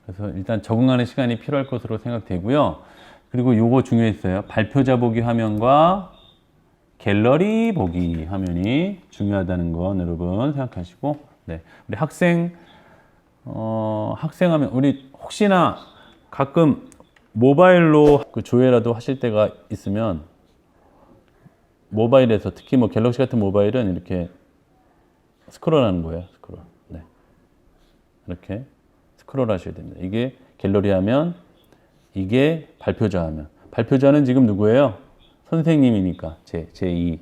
S1: 그래서 일단 적응하는 시간이 필요할 것으로 생각되고요. 그리고 요거 중요했어요. 발표자 보기 화면과 갤러리 보기 화면이 중요하다는 건 여러분 생각하시고, 네, 우리 학생하면 우리 혹시나 가끔 모바일로 그 조회라도 하실 때가 있으면 모바일에서 특히 뭐 갤럭시 같은 모바일은 이렇게 스크롤하는 거예요. 스크롤. 네. 이렇게 스크롤 하셔야 됩니다. 이게 갤러리 하면, 이게 발표자 하면. 발표자는 지금 누구예요? 선생님이니까 제2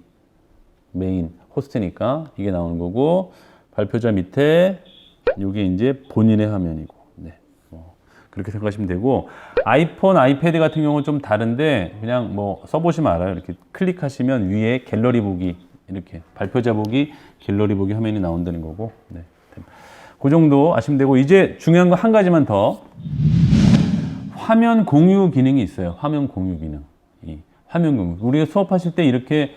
S1: 메인 호스트니까 이게 나오는 거고, 발표자 밑에 이게 이제 본인의 화면이고, 네. 그렇게 생각하시면 되고, 아이폰, 아이패드 같은 경우는 좀 다른데 그냥 뭐 써보시면 알아요. 이렇게 클릭하시면 위에 갤러리 보기, 이렇게 발표자 보기, 갤러리 보기 화면이 나온다는 거고, 네. 그 정도 아시면 되고, 이제 중요한 거 한 가지만 더. 화면 공유 기능이 있어요. 화면 공유 기능. 이 화면 공유. 우리가 수업하실 때 이렇게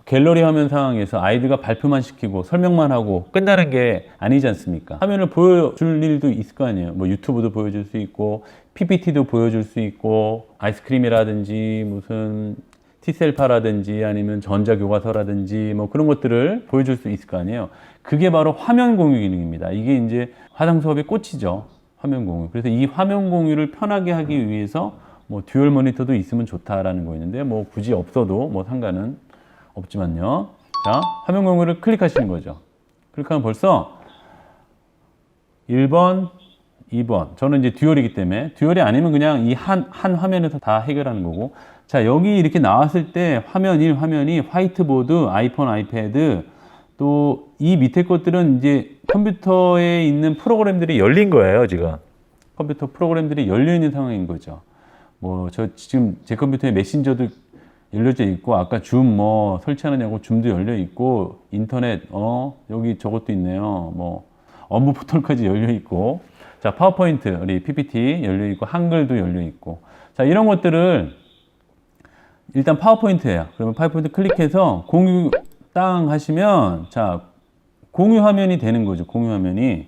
S1: 갤러리 화면 상황에서 아이들과 발표만 시키고 설명만 하고 끝나는 게 아니지 않습니까? 화면을 보여줄 일도 있을 거 아니에요. 뭐 유튜브도 보여줄 수 있고, PPT도 보여줄 수 있고, 아이스크림이라든지 무슨 티셀파라든지 아니면 전자교과서라든지 뭐 그런 것들을 보여줄 수 있을 거 아니에요. 그게 바로 화면 공유 기능입니다. 이게 이제 화상 수업의 꽃이죠. 화면 공유. 그래서 이 화면 공유를 편하게 하기 위해서 뭐 듀얼 모니터도 있으면 좋다라는 거였는데, 뭐 굳이 없어도 뭐 상관은 없지만요. 자, 화면 공유를 클릭하시는 거죠. 클릭하면 벌써 1번, 2번. 저는 이제 듀얼이기 때문에, 듀얼이 아니면 그냥 이 한 화면에서 다 해결하는 거고. 자, 여기 이렇게 나왔을 때 화면 1, 화면이 화이트보드, 아이폰, 아이패드, 또 이 밑에 것들은 이제 컴퓨터에 있는 프로그램들이 열린 거예요, 지금. 컴퓨터 프로그램들이 열려 있는 상황인 거죠. 뭐, 지금 제 컴퓨터에 메신저도 열려져 있고, 아까 줌 뭐 설치하느냐고 줌도 열려 있고, 인터넷 여기 저것도 있네요. 뭐 업무 포털까지 열려 있고, 자, 파워포인트 우리 PPT 열려 있고, 한글도 열려 있고. 자, 이런 것들을 일단 파워포인트예요. 그러면 파워포인트 클릭해서 공유 땅 하시면, 자, 공유 화면이 되는 거죠. 공유 화면이.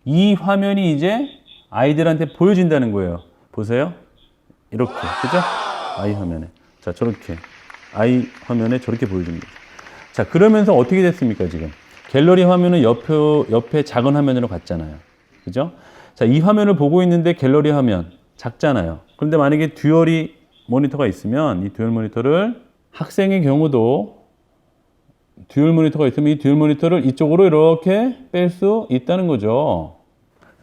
S1: 이 화면이 이제 아이들한테 보여진다는 거예요. 보세요. 이렇게, 그죠? 아이 화면에. 자, 저렇게 아이 화면에 저렇게 보여줍니다. 자, 그러면서 어떻게 됐습니까? 지금 갤러리 화면은 옆에 작은 화면으로 갔잖아요. 그죠? 자, 이 화면을 보고 있는데 갤러리 화면 작잖아요. 그런데 만약에 듀얼이 모니터가 있으면 이 듀얼 모니터를, 학생의 경우도 듀얼 모니터가 있으면 이 듀얼 모니터를 이쪽으로 이렇게 뺄 수 있다는 거죠.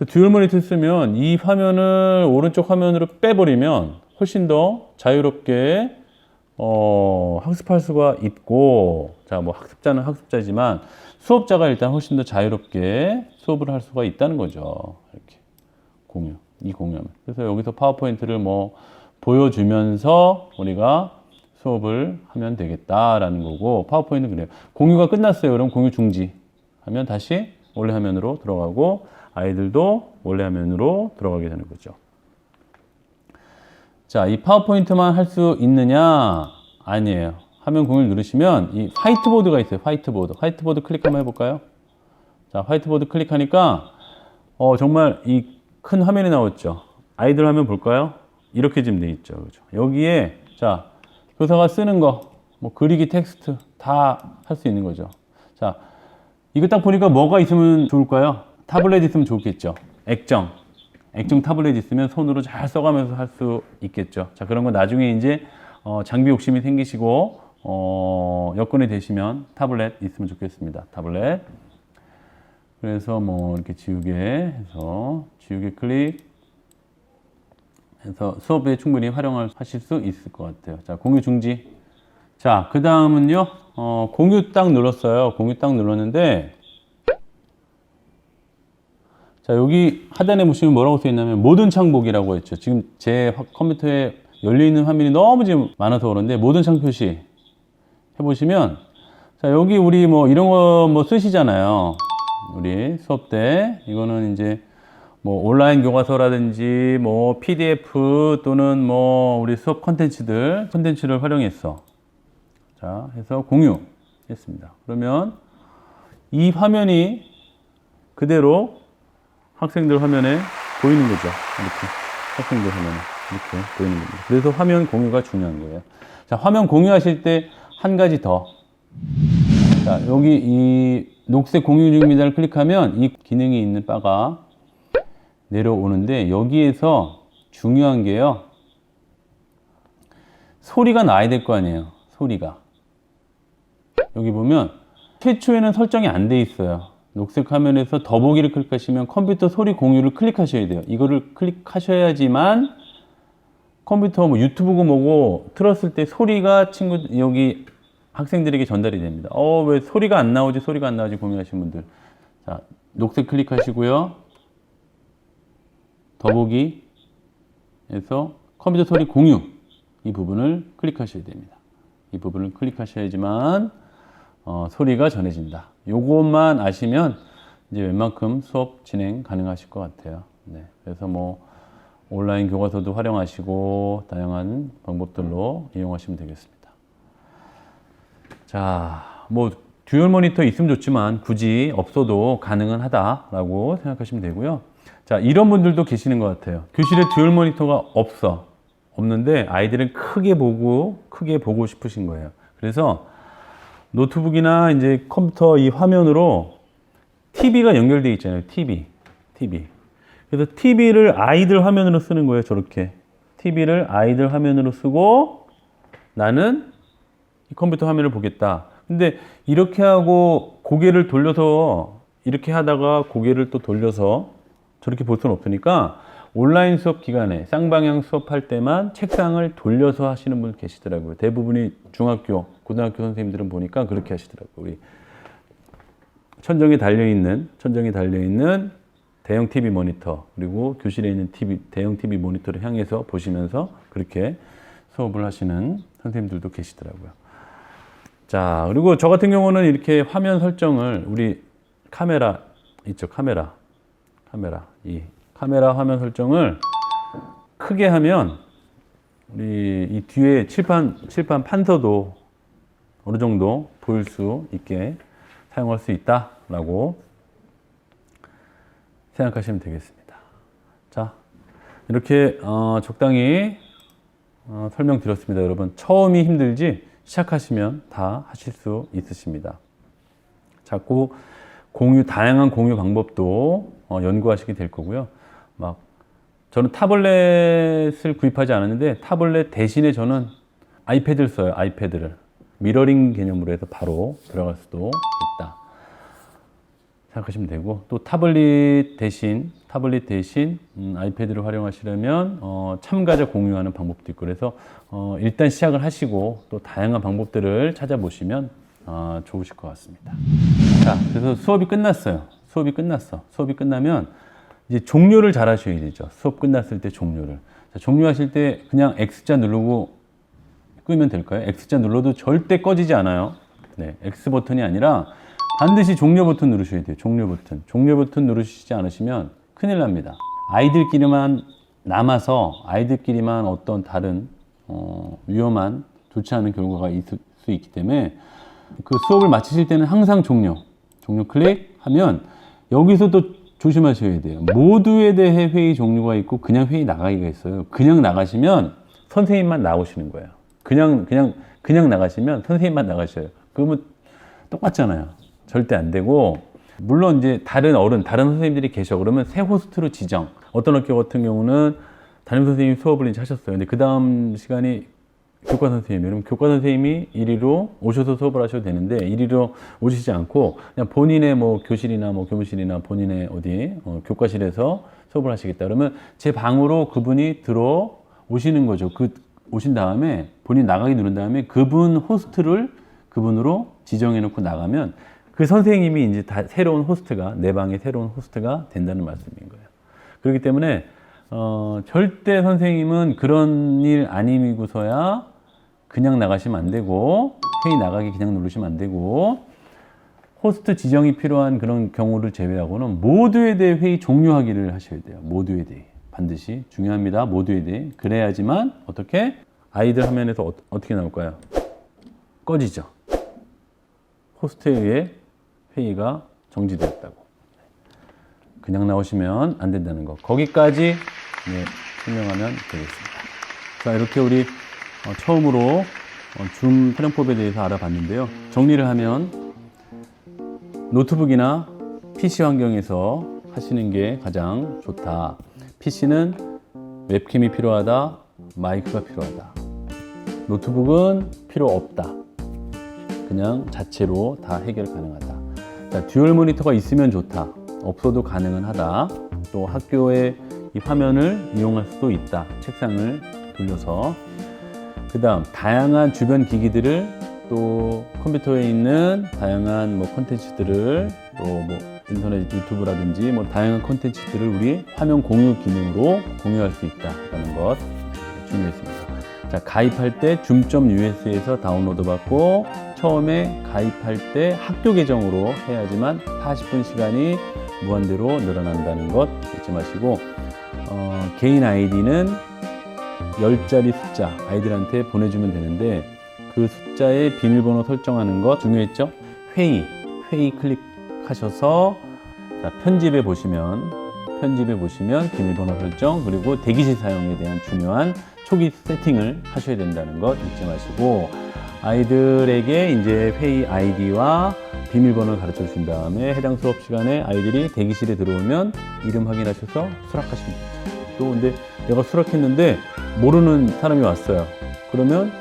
S1: 듀얼 모니터 쓰면 이 화면을 오른쪽 화면으로 빼버리면 훨씬 더 자유롭게 학습할 수가 있고, 자, 뭐 학습자는 학습자지만 수업자가 일단 훨씬 더 자유롭게 수업을 할 수가 있다는 거죠. 이렇게 이 공유하면. 그래서 여기서 파워포인트를 뭐 보여주면서 우리가 수업을 하면 되겠다라는 거고, 파워포인트는 그래요. 공유가 끝났어요. 그럼 공유 중지 하면 다시 원래 화면으로 들어가고, 아이들도 원래 화면으로 들어가게 되는 거죠. 자, 이 파워포인트만 할 수 있느냐? 아니에요. 화면 공유를 누르시면 이 화이트보드가 있어요. 화이트보드. 화이트보드 클릭 한번 해볼까요? 자, 화이트보드 클릭하니까 정말 이 큰 화면이 나왔죠. 아이들 화면 볼까요? 이렇게 지금 돼 있죠. 그죠? 여기에 자, 교사가 쓰는 거, 뭐 그리기, 텍스트 다 할 수 있는 거죠. 자, 이거 딱 보니까 뭐가 있으면 좋을까요? 타블렛 있으면 좋겠죠. 액정 타블렛 있으면 손으로 잘 써가면서 할 수 있겠죠. 자, 그런 거 나중에 이제 장비 욕심이 생기시고 여건이 되시면 타블렛 있으면 좋겠습니다. 타블렛. 그래서 뭐 이렇게 지우개 해서 지우개 클릭 해서 수업에 충분히 활용하실 수 있을 것 같아요. 자, 공유 중지. 자, 그 다음은요, 공유 딱 눌렀어요. 공유 딱 눌렀는데, 자, 여기 하단에 보시면 뭐라고 써 있냐면, 모든 창보기라고 했죠. 지금 제 컴퓨터에 열려있는 화면이 너무 지금 많아서 그런데, 모든 창 표시 해보시면, 자, 여기 우리 뭐 이런 거 뭐 쓰시잖아요. 우리 수업 때. 이거는 이제 뭐 온라인 교과서라든지 뭐 PDF 또는 뭐 우리 수업 컨텐츠를 활용했어. 자, 해서 공유 했습니다. 그러면 이 화면이 그대로 학생들 화면에 보이는 거죠. 이렇게 학생들 화면에 이렇게 보이는 겁니다. 그래서 화면 공유가 중요한 거예요. 자, 화면 공유하실 때 한 가지 더. 자, 여기 이 녹색 공유 중입니다를 클릭하면 이 기능이 있는 바가 내려오는데 여기에서 중요한 게요. 소리가 나야 될 거 아니에요. 소리가. 여기 보면 최초에는 설정이 안 돼 있어요. 녹색 화면에서 더보기를 클릭하시면 컴퓨터 소리 공유를 클릭하셔야 돼요. 이거를 클릭하셔야지만 컴퓨터 뭐 유튜브고 뭐고 틀었을 때 소리가 여기 학생들에게 전달이 됩니다. 왜 소리가 안 나오지 고민하시는 분들. 자, 녹색 클릭하시고요. 더보기 해서 컴퓨터 소리 공유 이 부분을 클릭하셔야 됩니다. 이 부분을 클릭하셔야지만 소리가 전해진다. 요것만 아시면 이제 웬만큼 수업 진행 가능하실 것 같아요. 네, 그래서 뭐 온라인 교과서도 활용하시고 다양한 방법들로 이용하시면 되겠습니다. 자, 뭐 듀얼 모니터 있으면 좋지만 굳이 없어도 가능은 하다라고 생각하시면 되고요. 자, 이런 분들도 계시는 것 같아요. 교실에 듀얼 모니터가 없는데 아이들은 크게 보고 싶으신 거예요. 그래서 노트북이나 이제 컴퓨터 이 화면으로 TV가 연결되어 있잖아요. TV. 그래서 TV를 아이들 화면으로 쓰는 거예요. 저렇게. TV를 아이들 화면으로 쓰고 나는 이 컴퓨터 화면을 보겠다. 근데 이렇게 하고 고개를 돌려서 이렇게 하다가 고개를 또 돌려서 저렇게 볼 수는 없으니까 온라인 수업 기간에 쌍방향 수업할 때만 책상을 돌려서 하시는 분 계시더라고요. 대부분이 중학교, 고등학교 선생님들은 보니까 그렇게 하시더라고요. 우리 천정에 달려있는 대형 TV 모니터 그리고 교실에 있는 대형 TV 모니터를 향해서 보시면서 그렇게 수업을 하시는 선생님들도 계시더라고요. 자, 그리고 저 같은 경우는 이렇게 화면 설정을 우리 카메라 있죠. 카메라 화면 설정을 크게 하면 우리 이 뒤에 칠판 판서도 어느 정도 보일 수 있게 사용할 수 있다라고 생각하시면 되겠습니다. 자, 이렇게 적당히 설명드렸습니다. 여러분, 처음이 힘들지 시작하시면 다 하실 수 있으십니다. 자꾸 다양한 공유 방법도 연구하시게 될 거고요. 막 저는 타블렛을 구입하지 않았는데 타블렛 대신에 저는 아이패드를 써요. 아이패드를 미러링 개념으로 해서 바로 들어갈 수도 있다 생각하시면 되고, 또 타블릿 대신 아이패드를 활용하시려면 참가자 공유하는 방법도 있고, 그래서 일단 시작을 하시고 또 다양한 방법들을 찾아보시면 좋으실 것 같습니다. 자, 그래서 수업이 끝났어요. 수업이 끝나면 이제 종료를 잘 하셔야 되죠. 수업 끝났을 때 종료를. 자, 종료하실 때 그냥 X자 누르고 끄면 될까요? X자 눌러도 절대 꺼지지 않아요. 네, X 버튼이 아니라 반드시 종료 버튼 누르셔야 돼요. 종료 버튼 누르시지 않으시면 큰일 납니다. 아이들끼리만 남아서 아이들끼리만 어떤 다른 위험한 좋지 않은 결과가 있을 수 있기 때문에 그 수업을 마치실 때는 항상 종료 클릭하면 여기서도 조심하셔야 돼요. 모두에 대해 회의 종류가 있고 그냥 회의 나가기가 있어요. 그냥 나가시면 선생님만 나오시는 거예요. 그냥 나가시면 선생님만 나가셔요. 그러면 똑같잖아요. 절대 안 되고, 물론 이제 다른 선생님들이 계셔. 그러면 새 호스트로 지정. 어떤 학교 같은 경우는 담임 선생님이 수업을 이제 하셨어요. 근데 그 다음 시간이 교과 선생님이, 그럼 교과 선생님이 이리로 오셔서 수업을 하셔도 되는데, 이리로 오시지 않고 그냥 본인의 뭐 교실이나 뭐 교무실이나 본인의 교과실에서 수업을 하시겠다. 그러면 제 방으로 그분이 들어 오시는 거죠. 오신 다음에 본인 나가기 누른 다음에 그분 호스트를 그분으로 지정해 놓고 나가면 그 선생님이 이제 새로운 호스트가, 내 방의 새로운 호스트가 된다는 말씀인 거예요. 그렇기 때문에 절대 선생님은 그런 일 아니고서야 그냥 나가시면 안 되고, 회의 나가기 그냥 누르시면 안 되고, 호스트 지정이 필요한 그런 경우를 제외하고는 모두에 대해 회의 종료하기를 하셔야 돼요. 모두에 대해. 반드시 중요합니다. 모두에 대해. 그래야지만 어떻게? 아이들 화면에서 어떻게 나올까요? 꺼지죠. 호스트에 의해 회의가 정지되었다고. 그냥 나오시면 안 된다는 거. 거기까지 설명하면 되겠습니다. 자, 이렇게 우리 처음으로 줌 촬영법에 대해서 알아봤는데요. 정리를 하면 노트북이나 PC 환경에서 하시는 게 가장 좋다. PC는 웹캠이 필요하다, 마이크가 필요하다. 노트북은 필요 없다. 그냥 자체로 다 해결 가능하다. 자, 듀얼 모니터가 있으면 좋다. 없어도 가능은 하다. 또 학교의 이 화면을 이용할 수도 있다. 책상을 돌려서. 그 다음, 다양한 주변 기기들을, 또 컴퓨터에 있는 다양한 콘텐츠들을, 또 인터넷 유튜브라든지 다양한 콘텐츠들을 우리 화면 공유 기능으로 공유할 수 있다라는 것 중요했습니다. 자, 가입할 때 줌.us에서 다운로드 받고, 처음에 가입할 때 학교 계정으로 해야지만 40분 시간이 무한대로 늘어난다는 것 잊지 마시고, 개인 아이디는 10자리 숫자 아이들한테 보내주면 되는데, 그 숫자에 비밀번호 설정하는 것 중요했죠? 회의 클릭하셔서, 자, 편집에 보시면 비밀번호 설정, 그리고 대기실 사용에 대한 중요한 초기 세팅을 하셔야 된다는 것 잊지 마시고, 아이들에게 이제 회의 아이디와 비밀번호를 가르쳐 주신 다음에 해당 수업 시간에 아이들이 대기실에 들어오면 이름 확인하셔서 수락하시면 됩니다. 또 근데 내가 수락했는데 모르는 사람이 왔어요. 그러면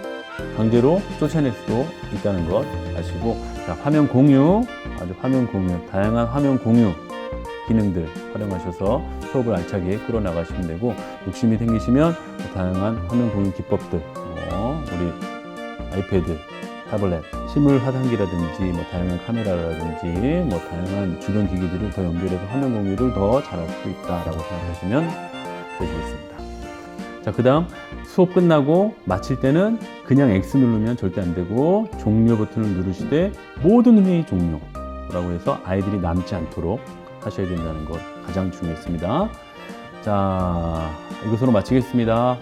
S1: 강제로 쫓아낼 수도 있다는 것 아시고, 자, 화면 공유, 다양한 화면 공유 기능들 활용하셔서 수업을 알차게 끌어나가시면 되고, 욕심이 생기시면 다양한 화면 공유 기법들, 우리 아이패드, 타블렛, 실물 화상기라든지 다양한 카메라라든지 다양한 주변 기기들을 더 연결해서 화면 공유를 더 잘할 수 있다라고 생각하시면 되시겠습니다. 자, 그 다음 수업 끝나고 마칠 때는 그냥 X 누르면 절대 안 되고, 종료 버튼을 누르시되 모든 회의 종료라고 해서 아이들이 남지 않도록 하셔야 된다는 것 가장 중요했습니다. 자, 이것으로 마치겠습니다.